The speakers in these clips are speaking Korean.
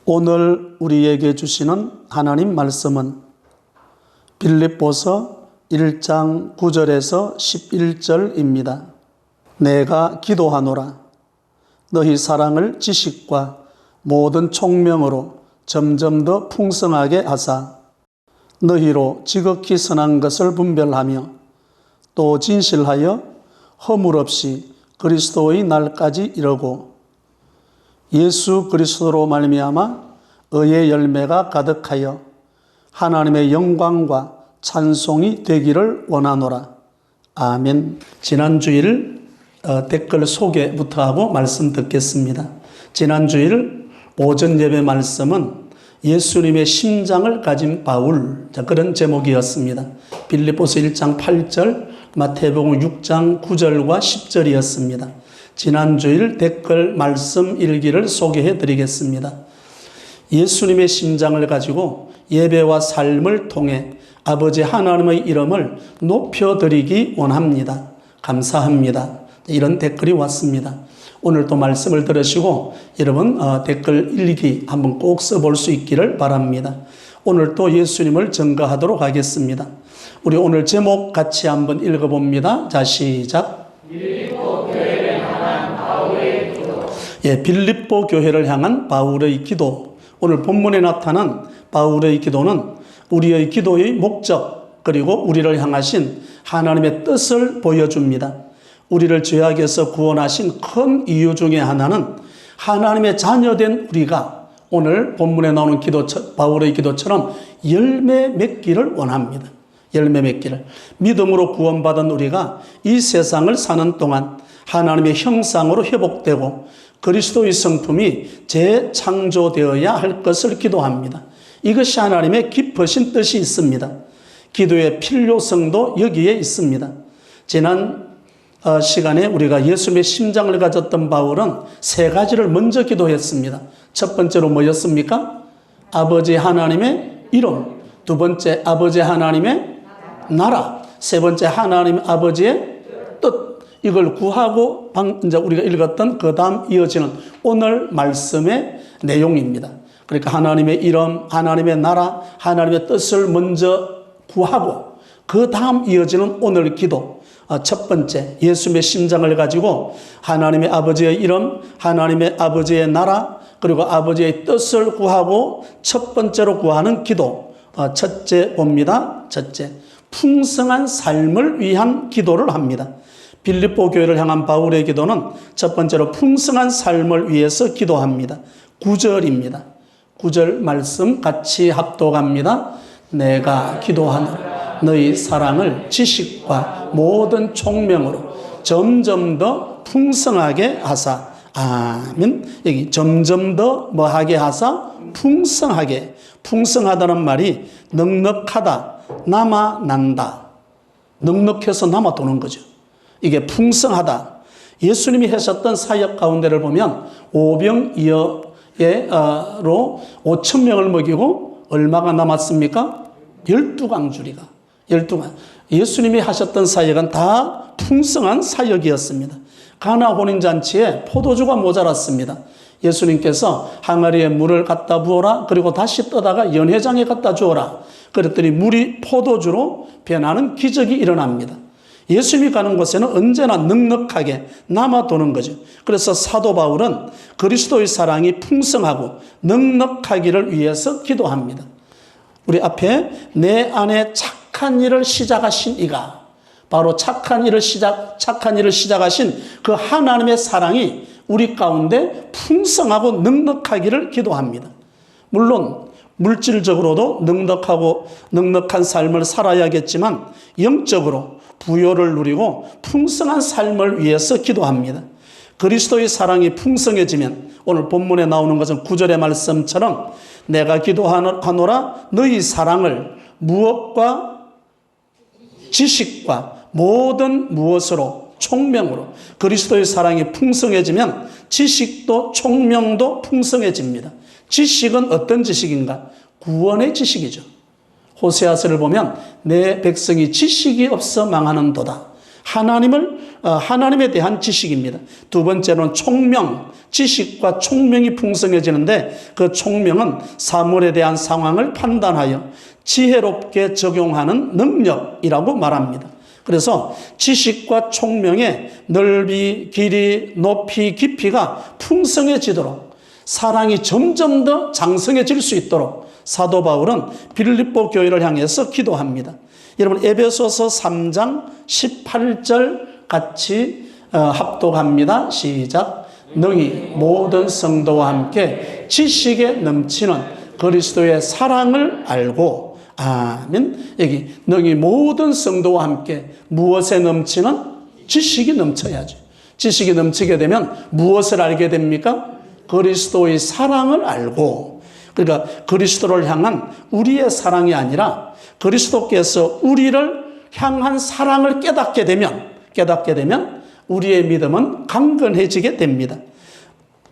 오늘 우리에게 주시는 하나님 말씀은 빌립보서 1장 9절에서 11절입니다. 내가 기도하노라. 너희 사랑을 지식과 모든 총명으로 점점 더 풍성하게 하사 너희로 지극히 선한 것을 분별하며 또 진실하여 허물 없이 그리스도의 날까지 이르고 예수 그리스도로 말미암아 의의 열매가 가득하여 하나님의 영광과 찬송이 되기를 원하노라. 아멘. 지난 주일 댓글 소개부터 하고 말씀 듣겠습니다. 지난 주일 오전 예배 말씀은 예수님의 심장을 가진 바울, 그런 제목이었습니다. 빌립보서 1장 8절, 마태복음 6장 9절과 10절이었습니다. 지난 주일 댓글 말씀 일기를 소개해 드리겠습니다. 예수님의 심장을 가지고 예배와 삶을 통해 아버지 하나님의 이름을 높여드리기 원합니다. 감사합니다. 이런 댓글이 왔습니다. 오늘도 말씀을 들으시고 여러분 댓글 일기 한번 꼭 써볼 수 있기를 바랍니다. 오늘도 예수님을 증거하도록 하겠습니다. 우리 오늘 제목 같이 한번 읽어봅니다. 자, 시작. 빌립보 교회를 향한 바울의 기도. 빌립보 교회를 향한 바울의 기도. 오늘 본문에 나타난 바울의 기도는 우리의 기도의 목적 그리고 우리를 향하신 하나님의 뜻을 보여줍니다. 우리를 죄악에서 구원하신 큰 이유 중에 하나는 하나님의 자녀된 우리가 오늘 본문에 나오는 바울의 기도처럼 열매 맺기를 원합니다. 열매 맺기를. 믿음으로 구원받은 우리가 이 세상을 사는 동안 하나님의 형상으로 회복되고 그리스도의 성품이 재창조되어야 할 것을 기도합니다. 이것이 하나님의 깊으신 뜻이 있습니다. 기도의 필요성도 여기에 있습니다. 지난 시간에 우리가 예수님의 심장을 가졌던 바울은 세 가지를 먼저 기도했습니다. 첫 번째로 뭐였습니까? 아버지 하나님의 이름. 두 번째, 아버지 하나님의 나라. 세 번째, 하나님 아버지의 뜻. 이걸 구하고 이제 우리가 읽었던 그 다음 이어지는 오늘 말씀의 내용입니다. 그러니까 하나님의 이름, 하나님의 나라, 하나님의 뜻을 먼저 구하고 그 다음 이어지는 오늘 기도. 첫 번째, 예수님의 심장을 가지고 하나님의 아버지의 이름, 하나님의 아버지의 나라, 그리고 아버지의 뜻을 구하고 첫 번째로 구하는 기도. 첫째 봅니다. 첫째, 풍성한 삶을 위한 기도를 합니다. 빌립보 교회를 향한 바울의 기도는 첫 번째로 풍성한 삶을 위해서 기도합니다. 9절입니다. 9절 말씀 같이 합독합니다. 내가 기도하노라. 너희 사랑을 지식과 모든 총명으로 점점 더 풍성하게 하사. 아멘. 여기 점점 더 뭐하게 하사? 풍성하게. 풍성하다는 말이 넉넉하다, 남아난다. 넉넉해서 남아 도는 거죠. 이게 풍성하다. 예수님이 하셨던 사역 가운데를 보면 오병이어로 5,000명을 먹이고 얼마가 남았습니까? 12강주리가. 12강. 예수님이 하셨던 사역은 다 풍성한 사역이었습니다. 가나 혼인잔치에 포도주가 모자랐습니다. 예수님께서 항아리에 물을 갖다 부어라. 그리고 다시 떠다가 연회장에 갖다 주어라. 그랬더니 물이 포도주로 변하는 기적이 일어납니다. 예수님이 가는 곳에는 언제나 넉넉하게 남아도는 거죠. 그래서 사도 바울은 그리스도의 사랑이 풍성하고 넉넉하기를 위해서 기도합니다. 우리 앞에 내 안에 착한 일을 시작하신 이가 바로 착한 일을 시작하신 그 하나님의 사랑이 우리 가운데 풍성하고 넉넉하기를 기도합니다. 물론 물질적으로도 넉넉한 삶을 살아야겠지만 영적으로 부요를 누리고 풍성한 삶을 위해서 기도합니다. 그리스도의 사랑이 풍성해지면 오늘 본문에 나오는 것은 9절의 말씀처럼 내가 기도하노라 너희 사랑을 무엇과 지식과 모든 무엇으로 총명으로 그리스도의 사랑이 풍성해지면 지식도 총명도 풍성해집니다. 지식은 어떤 지식인가? 구원의 지식이죠. 호세아서를 보면 내 백성이 지식이 없어 망하는도다. 하나님에 대한 지식입니다. 두 번째로는 총명, 지식과 총명이 풍성해지는데 그 총명은 사물에 대한 상황을 판단하여 지혜롭게 적용하는 능력이라고 말합니다. 그래서 지식과 총명의 넓이, 길이, 높이, 깊이가 풍성해지도록 사랑이 점점 더 장성해질 수 있도록 사도 바울은 빌립보 교회를 향해서 기도합니다. 여러분 에베소서 3장 18절 같이 합독합니다. 시작. 너희 모든 성도와 함께 지식에 넘치는 그리스도의 사랑을 알고 아멘. 여기 너희 모든 성도와 함께 무엇에 넘치는? 지식이 넘쳐야죠. 지식이 넘치게 되면 무엇을 알게 됩니까? 그리스도의 사랑을 알고, 그러니까 그리스도를 향한 우리의 사랑이 아니라 그리스도께서 우리를 향한 사랑을 깨닫게 되면 우리의 믿음은 강건해지게 됩니다.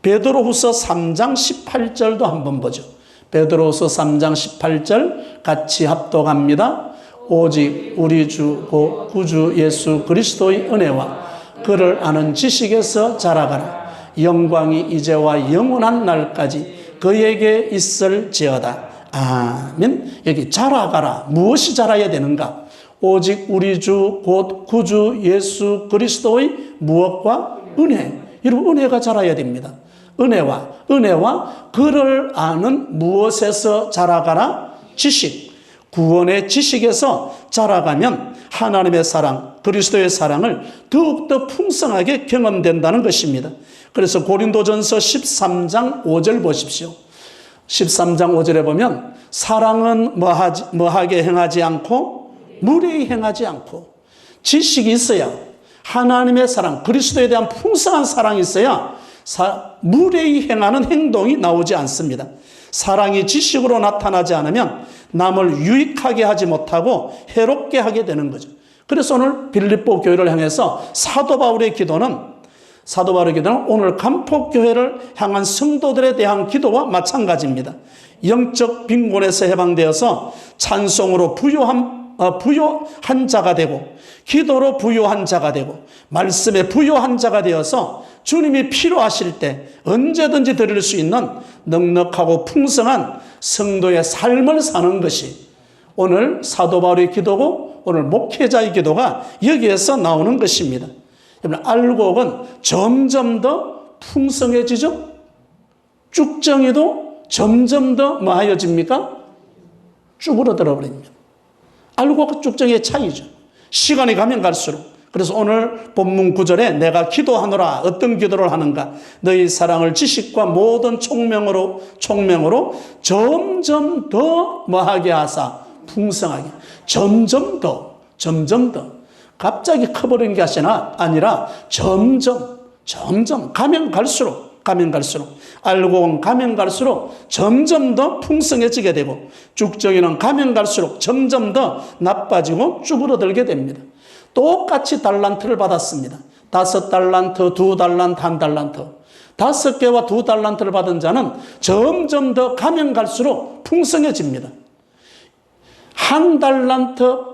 베드로후서 3장 18절도 한번 보죠. 베드로후서 3장 18절 같이 합독합니다. 오직 우리 주 곧 구주 예수 그리스도의 은혜와 그를 아는 지식에서 자라가라. 영광이 이제와 영원한 날까지 그에게 있을지어다. 아멘. 여기 자라가라. 무엇이 자라야 되는가? 오직 우리 주 곧 구주 예수 그리스도의 무엇과? 은혜. 여러분 은혜가 자라야 됩니다. 은혜와 그를 아는 무엇에서 자라가라? 지식. 구원의 지식에서 자라가면 하나님의 사랑, 그리스도의 사랑을 더욱더 풍성하게 경험된다는 것입니다. 그래서 고린도전서 13장 5절 보십시오. 13장 5절에 보면 사랑은 뭐하게 행하지 않고 무례히 행하지 않고, 지식이 있어야 하나님의 사랑, 그리스도에 대한 풍성한 사랑이 있어야 무례히 행하는 행동이 나오지 않습니다. 사랑이 지식으로 나타나지 않으면 남을 유익하게 하지 못하고 해롭게 하게 되는 거죠. 그래서 오늘 빌립보 교회를 향해서 사도 바울의 기도는 오늘 간폭교회를 향한 성도들에 대한 기도와 마찬가지입니다. 영적 빈곤에서 해방되어서 찬송으로 부요한 자가 되고, 기도로 부요한 자가 되고, 말씀에 부요한 자가 되어서 주님이 필요하실 때 언제든지 드릴 수 있는 넉넉하고 풍성한 성도의 삶을 사는 것이 오늘 사도 바울의 기도고 오늘 목회자의 기도가 여기에서 나오는 것입니다. 여러분 알곡은 점점 더 풍성해지죠. 쭉정이도 점점 더 뭐하여집니까? 쭈그러들어 버립니다. 알곡과 쭉정이의 차이죠. 시간이 가면 갈수록. 그래서 오늘 본문 9절에 내가 기도하노라. 어떤 기도를 하는가? 너희 사랑을 지식과 모든 총명으로 점점 더 뭐하게 하사? 풍성하게. 점점 더. 갑자기 커버린 게 아니라 점점 가면 갈수록 알곡은 가면 갈수록 점점 더 풍성해지게 되고, 쭉정이는 가면 갈수록 점점 더 나빠지고 쭈그러들게 됩니다. 똑같이 달란트를 받았습니다. 5달란트, 2달란트, 1달란트. 5개와 2달란트를 받은 자는 점점 더 가면 갈수록 풍성해집니다. 1달란트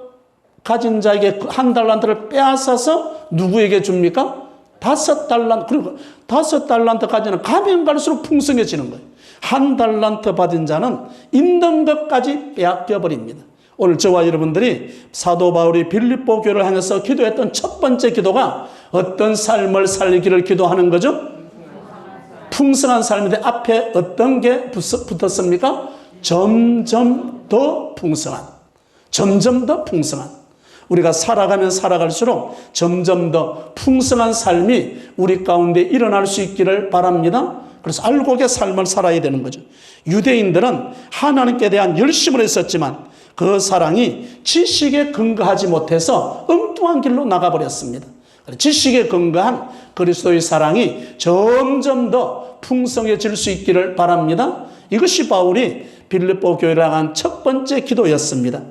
가진 자에게 1달란트를 빼앗아서 누구에게 줍니까? 5달란트. 그리고 5달란트 가지는 가면 갈수록 풍성해지는 거예요. 1달란트 받은 자는 있는 것까지 빼앗겨버립니다. 오늘 저와 여러분들이 사도 바울이 빌립보 교회를 향해서 기도했던 첫 번째 기도가 어떤 삶을 살기를 기도하는 거죠? 풍성한 삶인데 앞에 어떤 게 붙었습니까? 점점 더 풍성한. 우리가 살아가면 살아갈수록 점점 더 풍성한 삶이 우리 가운데 일어날 수 있기를 바랍니다. 그래서 알곡의 삶을 살아야 되는 거죠. 유대인들은 하나님께 대한 열심을 했었지만 그 사랑이 지식에 근거하지 못해서 엉뚱한 길로 나가버렸습니다. 지식에 근거한 그리스도의 사랑이 점점 더 풍성해질 수 있기를 바랍니다. 이것이 바울이 빌립보 교회를 향한 첫 번째 기도였습니다.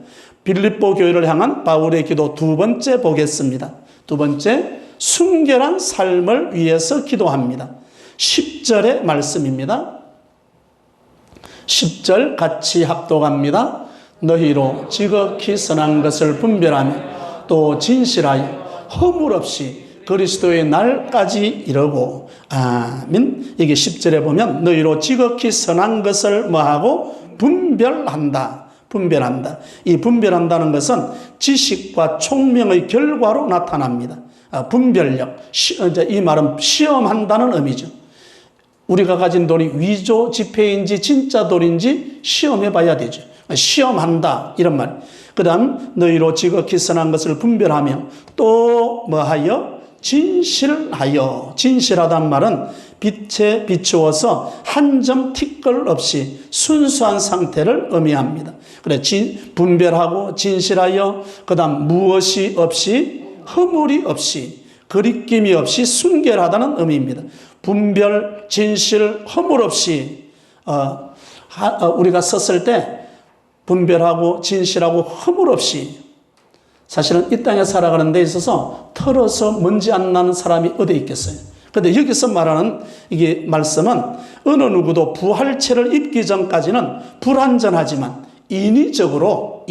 빌립보 교회를 향한 바울의 기도 두 번째 보겠습니다. 두 번째, 순결한 삶을 위해서 기도합니다. 10절의 말씀입니다. 10절 같이 합독합니다. 너희로 지극히 선한 것을 분별하며 또 진실하여 허물 없이 그리스도의 날까지 이르고. 아멘. 여기 10절에 보면 너희로 지극히 선한 것을 뭐하고 분별한다. 분별한다. 이 분별한다는 것은 지식과 총명의 결과로 나타납니다. 분별력. 이 말은 시험한다는 의미죠. 우리가 가진 돈이 위조 지폐인지 진짜 돈인지 시험해 봐야 되죠. 시험한다 이런 말. 그 다음 너희로 지극히 선한 것을 분별하며 또 뭐하여 진실하여. 진실하단 말은 빛에 비추어서 한 점 티끌 없이 순수한 상태를 의미합니다. 그래 분별하고 진실하여 그 다음 무엇이 없이 허물이 없이 거리낌이 없이 순결하다는 의미입니다. 분별, 진실, 허물 없이 우리가 썼을 때 분별하고 진실하고 허물 없이. 사실은 이 땅에 살아가는 데 있어서 털어서 먼지 안 나는 사람이 어디 있겠어요. 그런데 여기서 말하는 이게 말씀은 어느 누구도 부활체를 입기 전까지는 불완전하지만 인위적으로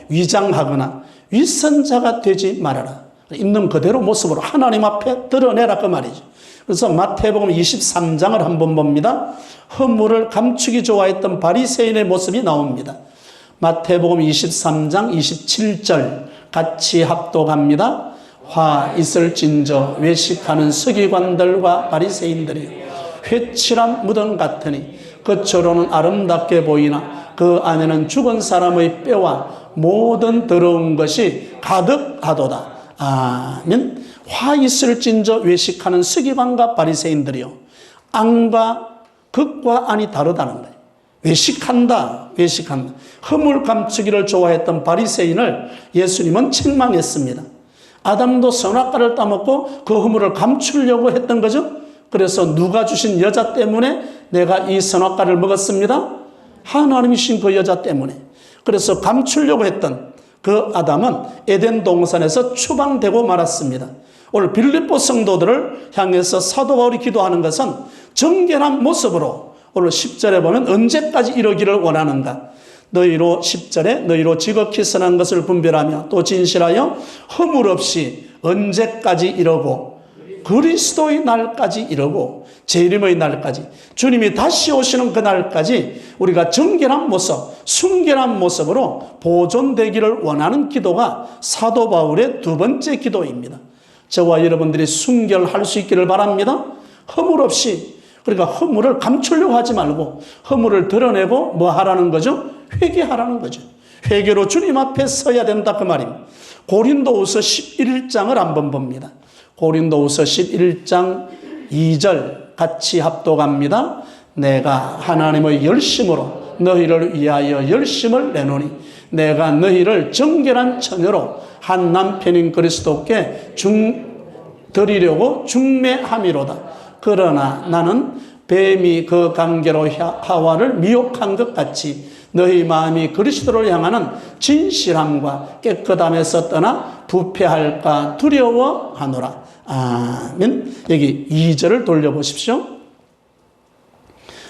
위장하거나 위선자가 되지 말아라. 있는 그대로 모습으로 하나님 앞에 드러내라 그 말이죠. 그래서 마태복음 23장을 한번 봅니다. 허물을 감추기 좋아했던 바리새인의 모습이 나옵니다. 마태복음 23장 27절 같이 합독합니다. 화 있을진저 외식하는 서기관들과 바리새인들이 회칠한 무덤 같으니 겉으로는 아름답게 보이나 그 안에는 죽은 사람의 뼈와 모든 더러운 것이 가득하도다. 아멘. 화 있을진저 외식하는 서기관과 바리새인들이요. 안과 극과 안이 다르다는 거예요. 외식한다. 허물 감추기를 좋아했던 바리새인을 예수님은 책망했습니다. 아담도 선악과를 따먹고 그 허물을 감추려고 했던 거죠. 그래서 누가 주신 여자 때문에 내가 이 선악과를 먹었습니다. 하나님이 주신 그 여자 때문에. 그래서 감추려고 했던 그 아담은 에덴 동산에서 추방되고 말았습니다. 오늘 빌립보 성도들을 향해서 사도 바울이 기도하는 것은 정결한 모습으로 오늘 10절에 보면 언제까지 이러기를 원하는가. 너희로 10절에 너희로 지극히 선한 것을 분별하며 또 진실하여 허물 없이 언제까지 이러고 그리스도의 날까지 이러고 재림의 날까지 주님이 다시 오시는 그 날까지 우리가 정결한 모습, 순결한 모습으로 보존되기를 원하는 기도가 사도 바울의 두 번째 기도입니다. 저와 여러분들이 순결할 수 있기를 바랍니다. 허물 없이. 그러니까 허물을 감추려고 하지 말고 허물을 드러내고 뭐 하라는 거죠? 회개하라는 거죠. 회개로 주님 앞에 서야 된다 그 말입니다. 고린도후서 11장을 한번 봅니다. 고린도후서 11장 2절 같이 합독합니다. 내가 하나님의 열심으로 너희를 위하여 열심을 내노니 내가 너희를 정결한 처녀로 한 남편인 그리스도께 드리려고 중매함이로다. 그러나 나는 뱀이 그 관계로 하와를 미혹한 것 같이 너희 마음이 그리스도를 향하는 진실함과 깨끗함에서 떠나 부패할까 두려워하노라. 아멘. 여기 2절을 돌려보십시오.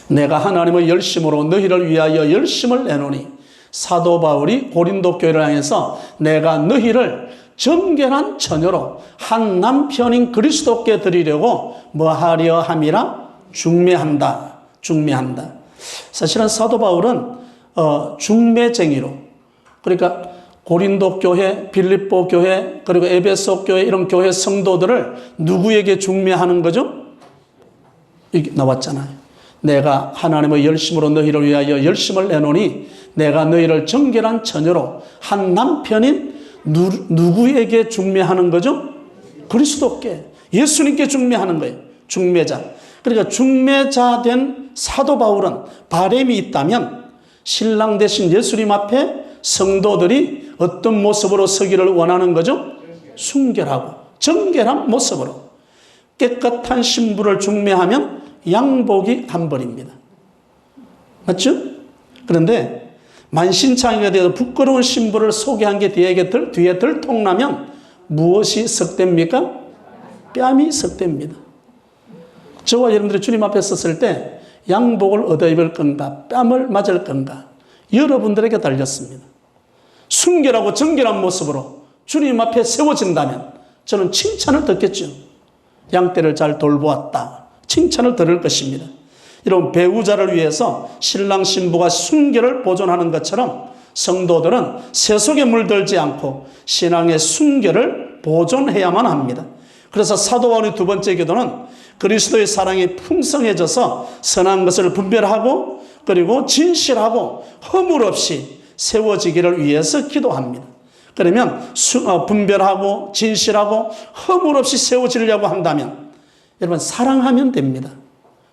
내가 하나님의 열심으로 너희를 위하여 열심을 내노니 사도 바울이 고린도 교회를 향해서 내가 너희를 정결한 처녀로 한 남편인 그리스도께 드리려고 뭐하려 함이라? 중매한다. 사실은 사도 바울은 중매쟁이로, 그러니까 고린도 교회, 빌립보 교회, 그리고 에베소 교회 이런 교회 성도들을 누구에게 중매하는 거죠? 이게 나왔잖아요. 내가 하나님의 열심으로 너희를 위하여 열심을 내노니 내가 너희를 정결한 처녀로 한 남편인 누구에게 중매하는 거죠? 그리스도께, 예수님께 중매하는 거예요. 중매자. 그러니까 중매자 된 사도 바울은 바람이 있다면 신랑 되신 예수님 앞에 성도들이 어떤 모습으로 서기를 원하는 거죠? 순결하고 정결한 모습으로. 깨끗한 신부를 중매하면 양복이 한 벌입니다. 맞죠? 그런데 만신창이가 되어서 부끄러운 신부를 소개한 게 뒤에 들통나면 무엇이 섞됩니까? 뺨이 섞됩니다. 저와 여러분들이 주님 앞에 섰을 때 양복을 얻어 입을 건가, 뺨을 맞을 건가, 여러분들에게 달렸습니다. 순결하고 정결한 모습으로 주님 앞에 세워진다면 저는 칭찬을 듣겠죠. 양떼를 잘 돌보았다. 칭찬을 들을 것입니다. 이런 배우자를 위해서 신랑 신부가 순결을 보존하는 것처럼 성도들은 세속에 물들지 않고 신앙의 순결을 보존해야만 합니다. 그래서 사도 바울의 두 번째 기도는 그리스도의 사랑이 풍성해져서 선한 것을 분별하고 그리고 진실하고 허물 없이 세워지기를 위해서 기도합니다. 그러면 분별하고 진실하고 허물 없이 세워지려고 한다면 여러분 사랑하면 됩니다.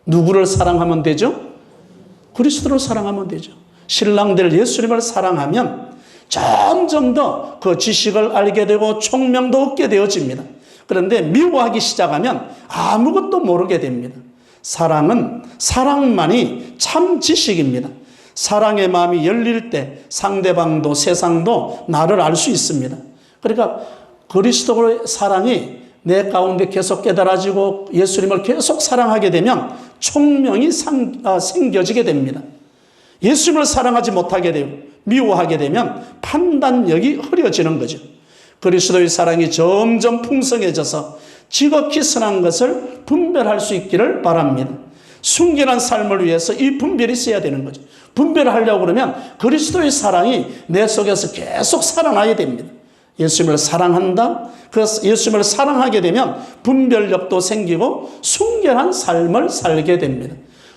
누구를 사랑하면 되죠? 그리스도를 사랑하면 되죠. 신랑들 예수님을 사랑하면 점점 더 그 지식을 알게 되고 총명도 얻게 되어집니다. 그런데 미워하기 시작하면 아무것도 모르게 됩니다. 사랑만이 참 지식입니다. 사랑의 마음이 열릴 때 상대방도 세상도 나를 알 수 있습니다. 그러니까 그리스도의 사랑이 내 가운데 계속 깨달아지고 예수님을 계속 사랑하게 되면 총명이 생겨지게 됩니다. 예수님을 사랑하지 못하게 되고 미워하게 되면 판단력이 흐려지는 거죠. 그리스도의 사랑이 점점 풍성해져서 지극히 선한 것을 분별할 수 있기를 바랍니다. 순결한 삶을 위해서 이 분별이 있어야 되는 거죠. 분별을 하려고 그러면 그리스도의 사랑이 내 속에서 계속 살아나야 됩니다. 예수님을 사랑한다. 그 예수님을 사랑하게 되면 분별력도 생기고 순결한 삶을 살게 됩니다.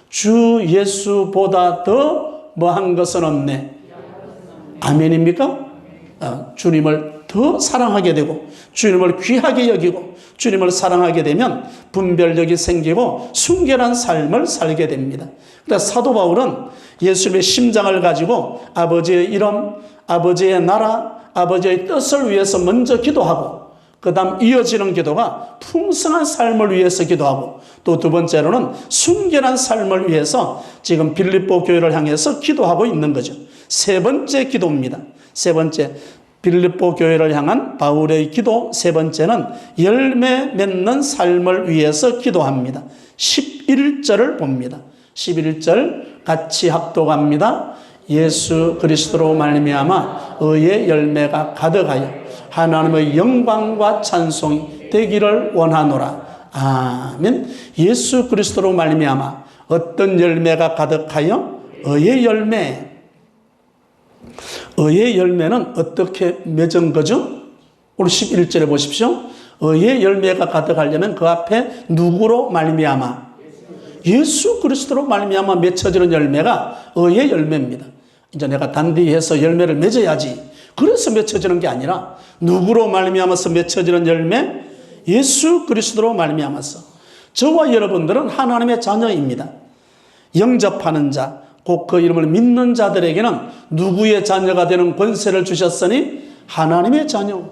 주 예수보다 더 뭐한 것은 없네. 아멘입니까? 주님을 더 사랑하게 되고 주님을 귀하게 여기고 주님을 사랑하게 되면 분별력이 생기고 순결한 삶을 살게 됩니다. 그래서 사도 바울은 예수님의 심장을 가지고 아버지의 이름, 아버지의 나라, 아버지의 뜻을 위해서 먼저 기도하고 그 다음 이어지는 기도가 풍성한 삶을 위해서 기도하고 또 두 번째로는 순결한 삶을 위해서 지금 빌립보 교회를 향해서 기도하고 있는 거죠. 세 번째 기도입니다. 세 번째 빌립보 교회를 향한 바울의 기도 세 번째는 열매 맺는 삶을 위해서 기도합니다. 11절을 봅니다. 11절 같이 합독합니다. 예수 그리스도로 말미암아 의의 열매가 가득하여 하나님의 영광과 찬송이 되기를 원하노라. 아멘. 예수 그리스도로 말미암아 어떤 열매가 가득하여? 의의 열매. 의의 열매는 어떻게 맺은 거죠? 우리 11절에 보십시오. 의의 열매가 가득하려면 그 앞에 누구로 말미암아? 예수 그리스도로 말미암아 맺혀지는 열매가 의의 열매입니다. 이제 내가 단디해서 열매를 맺어야지. 그래서 맺혀지는 게 아니라 누구로 말미암아서 맺혀지는 열매? 예수 그리스도로 말미암아서. 저와 여러분들은 하나님의 자녀입니다. 영접하는 자, 곧 그 이름을 믿는 자들에게는 누구의 자녀가 되는 권세를 주셨으니 하나님의 자녀.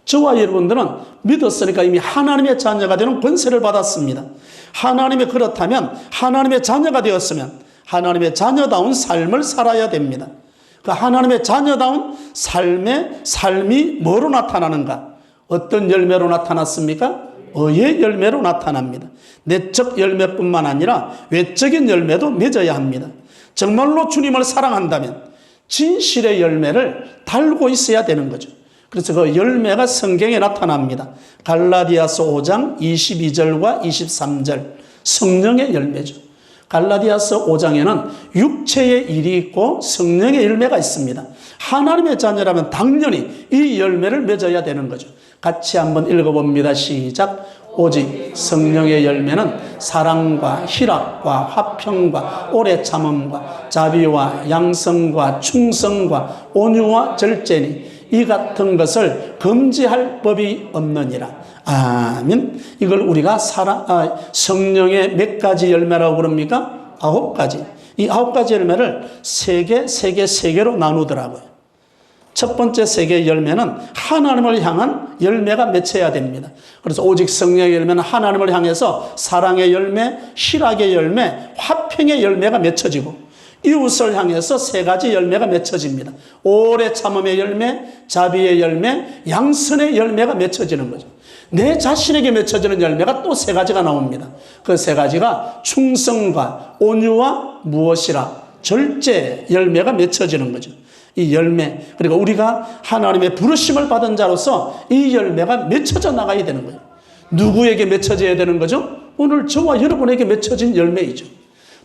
저와 여러분들은 믿었으니까 이미 하나님의 자녀가 되는 권세를 받았습니다. 하나님이 그렇다면 하나님의 자녀가 되었으면 하나님의 자녀다운 삶을 살아야 됩니다. 그 하나님의 자녀다운 삶이 뭐로 나타나는가? 어떤 열매로 나타났습니까? 의의 열매로 나타납니다. 내적 열매뿐만 아니라 외적인 열매도 맺어야 합니다. 정말로 주님을 사랑한다면 진실의 열매를 달고 있어야 되는 거죠. 그래서 그 열매가 성경에 나타납니다. 갈라디아서 5장 22절과 23절 성령의 열매죠. 갈라디아서 5장에는 육체의 일이 있고 성령의 열매가 있습니다. 하나님의 자녀라면 당연히 이 열매를 맺어야 되는 거죠. 같이 한번 읽어봅니다. 시작. 오직 성령의 열매는 사랑과 희락과 화평과 오래 참음과 자비와 양성과 충성과 온유와 절제니 이 같은 것을 금지할 법이 없느니라. 아멘. 이걸 우리가 성령의 몇 가지 열매라고 그럽니까? 9가지. 이 9가지 열매를 세 개로 나누더라고요. 첫 번째 세 개의 열매는 하나님을 향한 열매가 맺혀야 됩니다. 그래서 오직 성령의 열매는 하나님을 향해서 사랑의 열매, 희락의 열매, 화평의 열매가 맺혀지고 이웃을 향해서 3가지 열매가 맺혀집니다. 오래 참음의 열매, 자비의 열매, 양선의 열매가 맺혀지는 거죠. 내 자신에게 맺혀지는 열매가 또 3가지가 나옵니다. 그 3가지가 충성과 온유와 무엇이라 절제 열매가 맺혀지는 거죠. 이 열매, 그리고 우리가 하나님의 부르심을 받은 자로서 이 열매가 맺혀져 나가야 되는 거예요. 누구에게 맺혀져야 되는 거죠? 오늘 저와 여러분에게 맺혀진 열매이죠.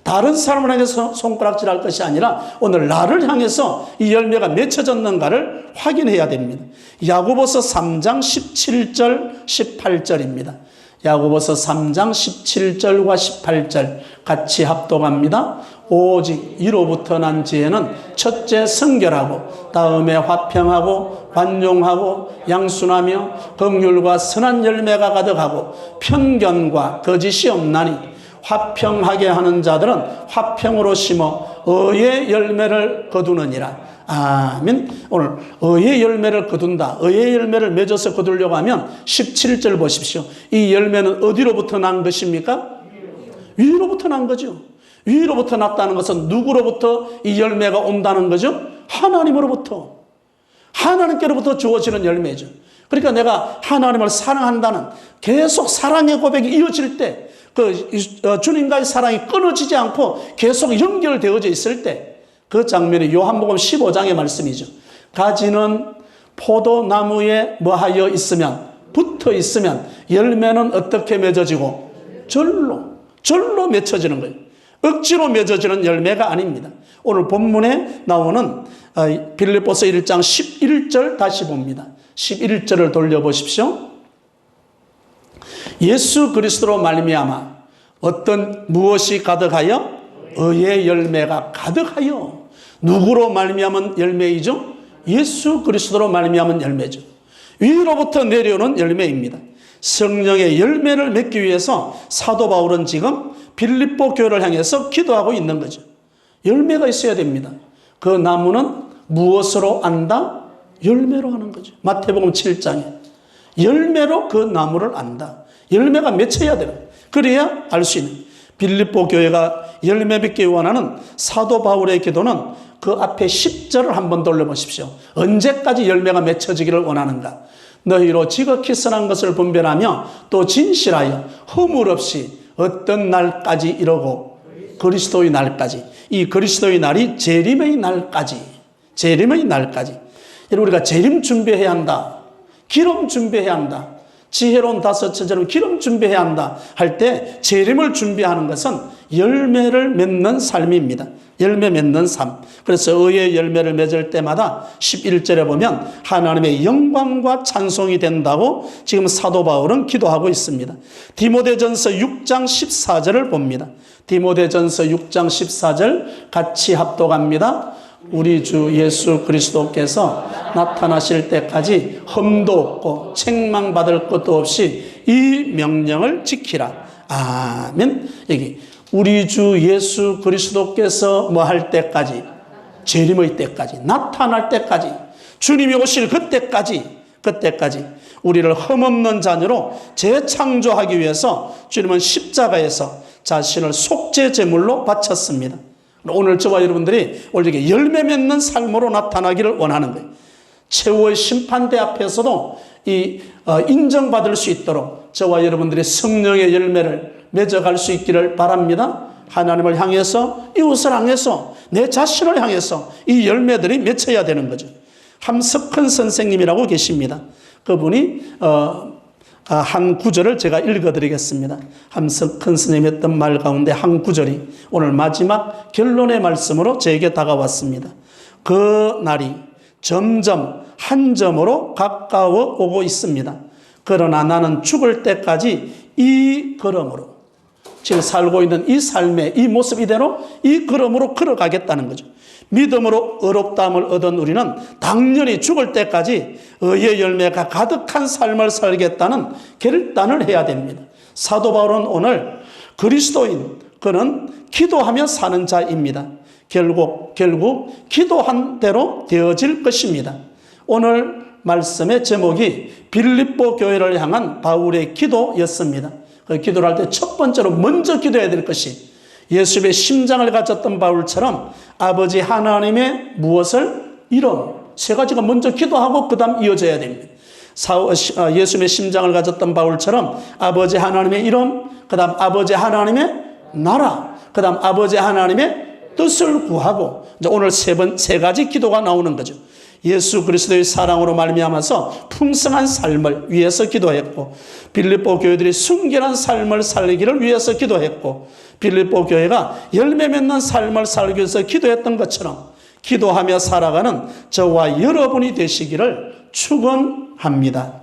다른 사람을 향해서 손가락질할 것이 아니라 오늘 나를 향해서 이 열매가 맺혀졌는가를 확인해야 됩니다. 야고보서 3장 17절 18절입니다. 야고보서 3장 17절과 18절 같이 합독합니다. 오직 이로부터 난 지혜는 첫째 성결하고 다음에 화평하고 관용하고 양순하며 긍휼과 선한 열매가 가득하고 편견과 거짓이 없나니 화평하게 하는 자들은 화평으로 심어 의의 열매를 거두느니라. 아멘. 오늘 의의 열매를 거둔다. 의의 열매를 맺어서 거두려고 하면 17절 보십시오. 이 열매는 어디로부터 난 것입니까? 위로부터 난 거죠. 위로부터 났다는 것은 누구로부터 이 열매가 온다는 거죠? 하나님으로부터. 하나님께로부터 주어지는 열매죠. 그러니까 내가 하나님을 사랑한다는 계속 사랑의 고백이 이어질 때, 주님과의 사랑이 끊어지지 않고 계속 연결되어져 있을 때, 그 장면이 요한복음 15장의 말씀이죠. 가지는 포도나무에 뭐하여 있으면, 붙어 있으면 열매는 어떻게 맺어지고? 절로 맺혀지는 거예요. 억지로 맺어지는 열매가 아닙니다. 오늘 본문에 나오는 빌립보서 1장 11절 다시 봅니다. 11절을 돌려보십시오. 예수 그리스도로 말미암아 어떤 무엇이 가득하여? 의의 열매가 가득하여. 누구로 말미암은 열매이죠? 예수 그리스도로 말미암은 열매죠. 위로부터 내려오는 열매입니다. 성령의 열매를 맺기 위해서 사도 바울은 지금 빌립보 교회를 향해서 기도하고 있는 거죠. 열매가 있어야 됩니다. 그 나무는 무엇으로 안다? 열매로 하는 거죠. 마태복음 7장에 열매로 그 나무를 안다. 열매가 맺혀야 돼요. 그래야 알 수 있는. 빌립보 교회가 열매 맺기 원하는 사도 바울의 기도는 그 앞에 10절을 한번 돌려보십시오. 언제까지 열매가 맺혀지기를 원하는가? 너희로 지극히 선한 것을 분별하며 또 진실하여 허물 없이 어떤 날까지 이러고 그리스도의 날까지. 이 그리스도의 날이 재림의 날까지. 재림의 날까지. 우리가 재림 준비해야 한다. 기름 준비해야 한다. 지혜로운 다섯째처럼 기름 준비해야 한다 할 때 재림을 준비하는 것은 열매를 맺는 삶입니다. 열매 맺는 삶. 그래서 의의 열매를 맺을 때마다 11절에 보면 하나님의 영광과 찬송이 된다고 지금 사도 바울은 기도하고 있습니다. 디모데전서 6장 14절을 봅니다. 디모데전서 6장 14절 같이 합독합니다. 우리 주 예수 그리스도께서 나타나실 때까지 흠도 없고 책망받을 것도 없이 이 명령을 지키라. 아멘. 여기 우리 주 예수 그리스도께서 뭐 할 때까지? 재림의 때까지, 나타날 때까지, 주님이 오실 그때까지 우리를 흠없는 자녀로 재창조하기 위해서 주님은 십자가에서 자신을 속죄 제물로 바쳤습니다. 오늘 저와 여러분들이 오늘 열매 맺는 삶으로 나타나기를 원하는 거예요. 최후의 심판대 앞에서도 인정받을 수 있도록 저와 여러분들이 성령의 열매를 맺어갈 수 있기를 바랍니다. 하나님을 향해서, 이웃을 향해서, 내 자신을 향해서 이 열매들이 맺혀야 되는 거죠. 함석헌 선생님이라고 계십니다. 그분이 한 구절을 제가 읽어드리겠습니다. 함석헌 선생님이 했던 말 가운데 한 구절이 오늘 마지막 결론의 말씀으로 제게 다가왔습니다. 그 날이 점점 한 점으로 가까워 오고 있습니다. 그러나 나는 죽을 때까지 이 걸음으로, 지금 살고 있는 이 삶의 이 모습 이대로 이 걸음으로 걸어가겠다는 거죠. 믿음으로 의롭다함을 얻은 우리는 당연히 죽을 때까지 의의 열매가 가득한 삶을 살겠다는 결단을 해야 됩니다. 사도 바울은 오늘 그리스도인, 그는 기도하며 사는 자입니다. 결국 기도한 대로 되어질 것입니다. 오늘 말씀의 제목이 빌립보 교회를 향한 바울의 기도였습니다. 그 기도를 할 때 첫 번째로 먼저 기도해야 될 것이 예수의 심장을 가졌던 바울처럼 아버지 하나님의 무엇을? 이름. 세 가지가 먼저 기도하고 그 다음 이어져야 됩니다. 예수의 심장을 가졌던 바울처럼 아버지 하나님의 이름, 그 다음 아버지 하나님의 나라, 그 다음 아버지 하나님의 뜻을 구하고 이제 오늘 세 가지 기도가 나오는 거죠. 예수 그리스도의 사랑으로 말미암아서 풍성한 삶을 위해서 기도했고, 빌립보 교회들이 순결한 삶을 살기를 위해서 기도했고, 빌립보 교회가 열매 맺는 삶을 살기 위해서 기도했던 것처럼 기도하며 살아가는 저와 여러분이 되시기를 축원합니다.